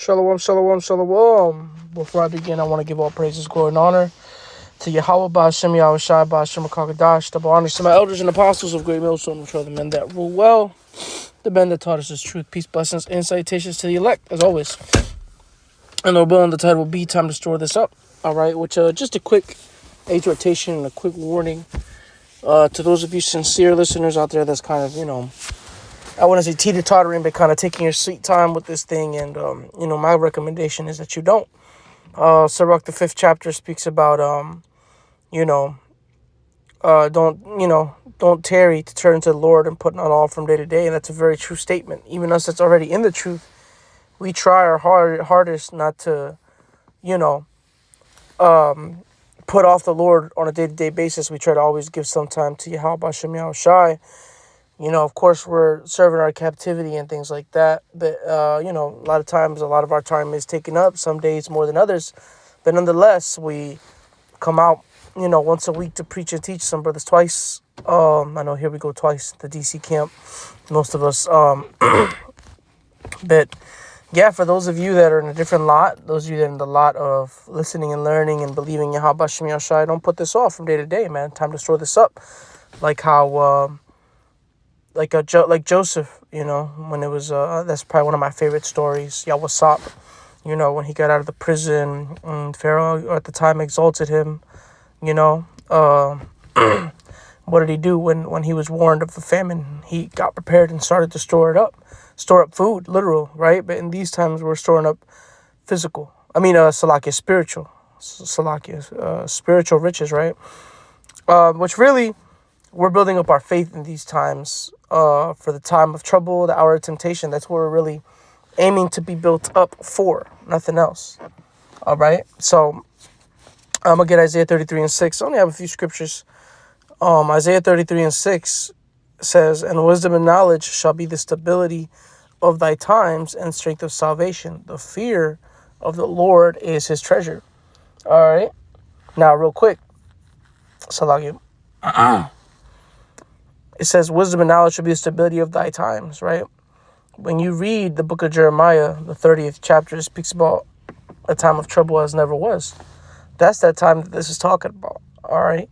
Shalom, shalom, shalom. Before I begin, I want to give all praises, glory, and honor to Yahweh, Ba'ashem, Yahweh Shai, Ba'ashem, Kakadash, double honors to my elders and apostles of Great Millstone, which are the men that rule well, the men that taught us His truth, peace, blessings, and salutations to the elect, as always. And Lord willing, the title will be Time to Store This Up. All right, which just a quick exhortation and a quick warning to those of you sincere listeners out there that's kind of, I want to say teeter-tottering, but kind of taking your sweet time with this thing. And, my recommendation is that you don't. Sirach, the 5th chapter, speaks about, don't tarry to turn to the Lord and put not all from day to day. And that's a very true statement. Even us that's already in the truth, we try our hardest not to, put off the Lord on a day-to-day basis. We try to always give some time to Yahweh, Ba'ashem, Yahweh Shai. Of course, we're serving our captivity and things like that. But, a lot of times, a lot of our time is taken up, some days more than others. But nonetheless, we come out, once a week to preach and teach. Some brothers twice. I know here we go twice, the DC camp, most of us. But, yeah, for those of you that are in a different lot, those of you that are in the lot of listening and learning and believing Yahweh, Ba'ashem, Yahweh Shai, don't put this off from day to day, man. Time to store this up. Like how... Like Joseph, when it was, that's probably one of my favorite stories. Yeah, what's up? When he got out of the prison, and Pharaoh at the time exalted him, what did he do when he was warned of the famine? He got prepared and started to store up food, literal, right? But in these times, we're storing up physical. Salakia, spiritual. Salakia, spiritual riches, right? Which really... We're building up our faith in these times for the time of trouble, the hour of temptation. That's what we're really aiming to be built up for, nothing else. All right? So I'm going to get Isaiah 33 and 6. I only have a few scriptures. Isaiah 33 and 6 says, "And wisdom and knowledge shall be the stability of thy times and strength of salvation. The fear of the Lord is his treasure." All right? Now, real quick. Salakia. It says, wisdom and knowledge should be the stability of thy times, right? When you read the book of Jeremiah, the 30th chapter, it speaks about a time of trouble as never was. That's that time that this is talking about, all right?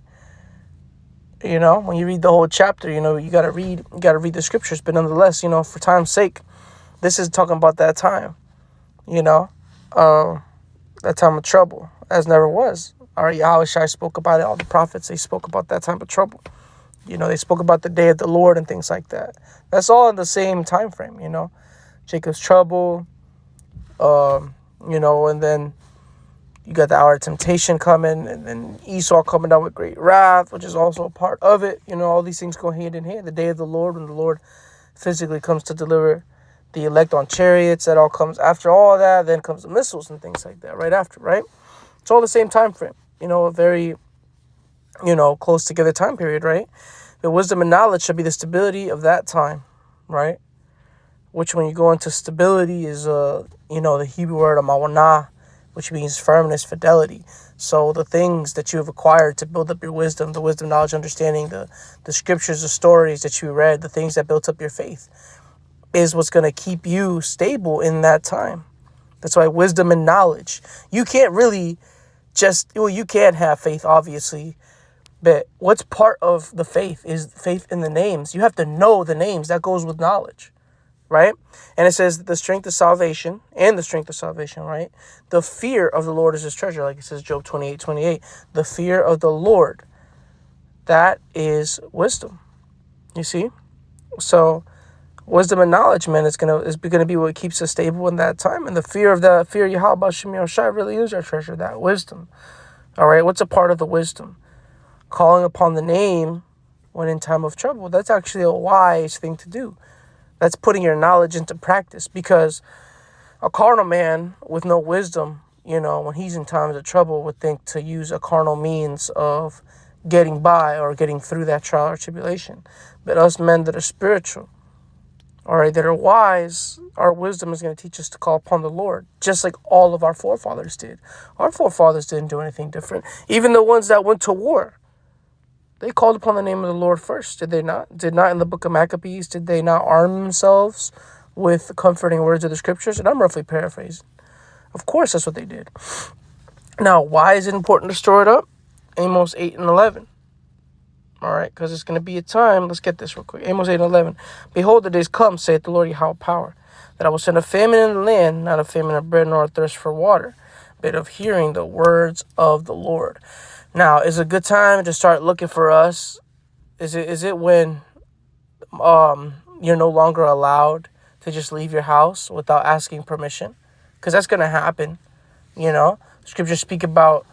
When you read the whole chapter, you got to read the scriptures. But nonetheless, for time's sake, this is talking about that time, that time of trouble as never was. All right, Yahweh Shai spoke about it. All the prophets, they spoke about that time of trouble. They spoke about the day of the Lord and things like that. That's all in the same time frame, Jacob's trouble, and then you got the hour of temptation coming, and then Esau coming down with great wrath, which is also a part of it. All these things go hand in hand. The day of the Lord, when the Lord physically comes to deliver the elect on chariots, that all comes after all that. Then comes the missiles and things like that right after, right? It's all the same time frame, a very, close together time period, right? The wisdom and knowledge should be the stability of that time, right? Which when you go into stability is, the Hebrew word amawanah, which means firmness, fidelity. So the things that you have acquired to build up your wisdom, the wisdom, knowledge, understanding, the scriptures, the stories that you read, the things that built up your faith, is what's going to keep you stable in that time. That's why wisdom and knowledge. You can't really you can't have faith, obviously. But what's part of the faith is faith in the names. You have to know the names. That goes with knowledge, right? And it says the strength of salvation, right? The fear of the Lord is his treasure, like it says Job 28:28. The fear of the Lord, that is wisdom. You see? So wisdom and knowledge, man, is gonna be what keeps us stable in that time. And the fear of Yahweh, Ba'ashem, Yahweh Shai really is our treasure, that wisdom. All right, what's a part of the wisdom? Calling upon the name when in time of trouble. That's actually a wise thing to do. That's putting your knowledge into practice, because a carnal man with no wisdom, when he's in times of trouble, would think to use a carnal means of getting by or getting through that trial or tribulation. But us men that are spiritual, all right, that are wise, our wisdom is going to teach us to call upon the Lord, just like all of our forefathers did. Our forefathers didn't do anything different. Even the ones that went to war, they called upon the name of the Lord first, did they not? Did not in the book of Maccabees, did they not arm themselves with comforting words of the scriptures, and I'm roughly paraphrasing. Of course, that's what they did. Now, why is it important to store it up? Amos 8 and 11. All right, because it's going to be a time. Let's get this real quick. Amos 8 and 11. Behold, the days come, saith the Lord Yahweh power, that I will send a famine in the land, not a famine of bread nor a thirst for water, but of hearing the words of the Lord. Now, is a good time to start looking for us? Is it when you're no longer allowed to just leave your house without asking permission? Because that's going to happen. Scriptures speak about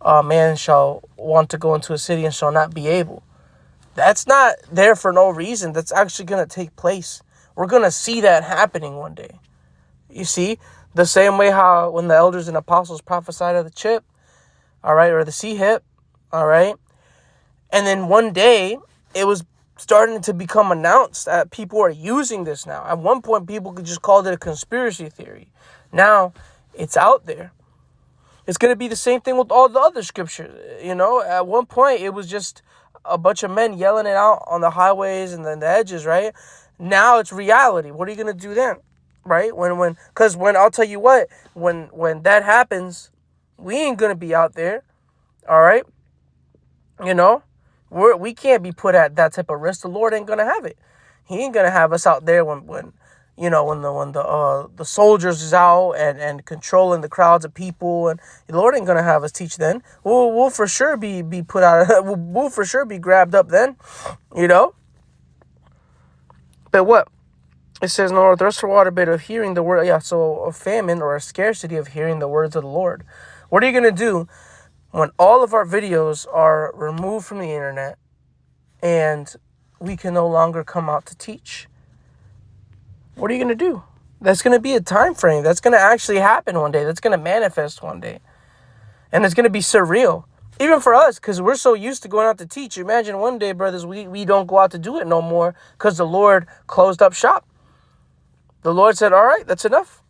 man shall want to go into a city and shall not be able. That's not there for no reason. That's actually going to take place. We're going to see that happening one day. You see, the same way how when the elders and apostles prophesied of the chip, all right, or the sea hip, all right, and then one day it was starting to become announced that people are using this now. At one point, people could just call it a conspiracy theory. Now, it's out there. It's going to be the same thing with all the other scriptures. At one point, it was just a bunch of men yelling it out on the highways and then the edges, right? Now it's reality. What are you going to do then, right? Because I'll tell you what, when that happens, we ain't going to be out there, all right? We can't be put at that type of risk. The Lord ain't going to have it. He ain't going to have us out there when the soldiers is out and controlling the crowds of people, and the Lord ain't gonna have us teach then. We'll for sure be put out. We'll for sure be grabbed up then, But what it says, no thirst for water, but of hearing the word. Yeah, so a famine or a scarcity of hearing the words of the Lord. What are you gonna do when all of our videos are removed from the internet and we can no longer come out to teach? What are you going to do? That's going to be a time frame. That's going to actually happen one day. That's going to manifest one day. And it's going to be surreal. Even for us, because we're so used to going out to teach. Imagine one day, brothers, we don't go out to do it no more because the Lord closed up shop. The Lord said, all right, that's enough.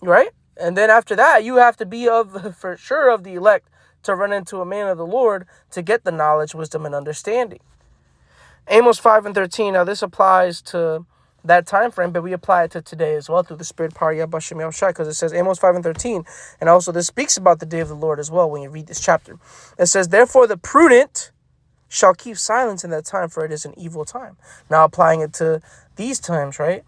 Right? And then after that, you have to be for sure of the elect to run into a man of the Lord to get the knowledge, wisdom, and understanding. Amos 5 and 13. Now, this applies to that time frame, but we apply it to today as well through the Spirit power Yabashim Yahushai, because it says Amos 5 and 13, and also this speaks about the day of the Lord as well when you read this chapter. It says, therefore the prudent shall keep silence in that time, for it is an evil time. Now applying it to these times, right?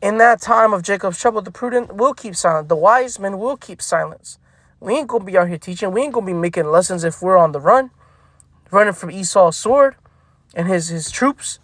In that time of Jacob's trouble, the prudent will keep silent. The wise men will keep silence. We ain't gonna be out here teaching. We ain't gonna be making lessons if we're on the run, running from Esau's sword and his troops.